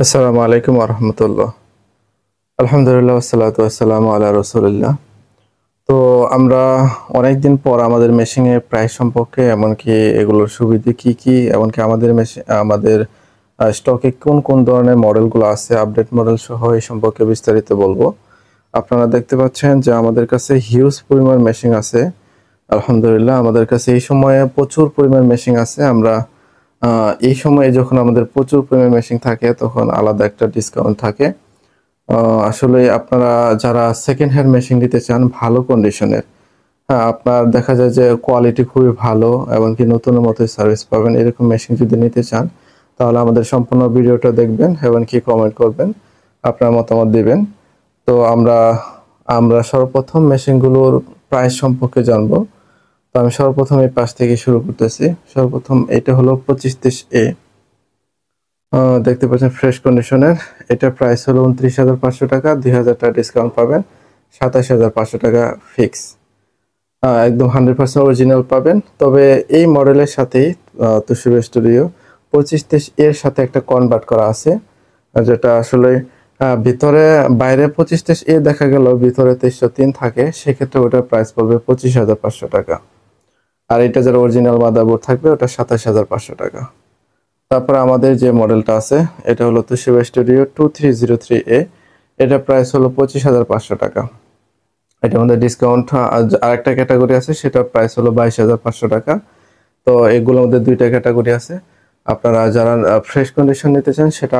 আসসালামু আলাইকুম ওয়া রাহমাতুল্লাহ। আলহামদুলিল্লাহ ওয়াসসালাতু ওয়াসসালামু আলা রাসূলিল্লাহ। তো আমরা অনেকদিন পর আমাদের মেশিনের প্রাইস সম্পর্কে এমনকি এগুলোর সুবিধা কি এমনকি আমাদের স্টকে কোন ধরনের মডেলগুলো আছে আপডেট মডেল সহ এই সম্পর্কে বিস্তারিত বলবো। আপনারা দেখতে পাচ্ছেন যে আমাদের কাছে হিউজ পরিমাণ মেশিন আছে। আলহামদুলিল্লাহ আমাদের কাছে এই সময়ে প্রচুর পরিমাণ মেশিন আছে। আমরা এই সময়ে যখন আমাদের প্রচুর পরিমাণ মেশিন থাকে তখন আলাদা একটা ডিসকাউন্ট থাকে। আসলে আপনারা যারা সেকেন্ড হ্যান্ড মেশিন নিতে চান ভালো কন্ডিশনের, হ্যাঁ, আপনার দেখা যায় যে কোয়ালিটি খুবই ভালো এমনকি নতুনের মতোই সার্ভিস পাবেন। এরকম মেশিন যদি নিতে চান তাহলে আমাদের সম্পূর্ণ ভিডিওটা দেখবেন এমনকি কমেন্ট করবেন, আপনার মতামত দিবেন। তো আমরা সর্বপ্রথম মেশিনগুলোর প্রাইস সম্পর্কে জানবো। তো আমি সর্বপ্রথম এই পাশ থেকে শুরু করতেছি। সর্বপ্রথম এটা হলো 2530A। দেখতে পাচ্ছেন ফ্রেশ কন্ডিশনের। এটার প্রাইস হলো 29,500 টাকা, 2,000 টাকা ডিসকাউন্ট পাবেন, 27,500 টাকা ফিক্স। একদম 100% অরিজিনাল পাবেন। তবে এই মডেলের সাথেই তোশিবা স্টুডিও 2530 এর সাথে একটা কনভার্ট করা আছে, যেটা আসলে ভিতরে বাইরে 2530 এ দেখা গেল ভিতরে 2303 থাকে, সেক্ষেত্রে ওটার প্রাইস পড়বে 25,500 টাকা। আর এটা যারা অরিজিনাল মাদারবোর্ড থাকবে ওটা 27,500 টাকা। তারপর আমাদের যে মডেলটা আছে এটা হলো তোশিবা স্টুডিও 2303A। এটা প্রাইস হলো 25,500 টাকা। এটার মধ্যে ডিসকাউন্ট আরেকটা ক্যাটাগরি আছে, সেটার প্রাইস হলো 22,500 টাকা। তো এগুলোর মধ্যে দুইটা ক্যাটাগরি আছে। আপনারা যারা ফ্রেশ কন্ডিশন নিতে চান সেটা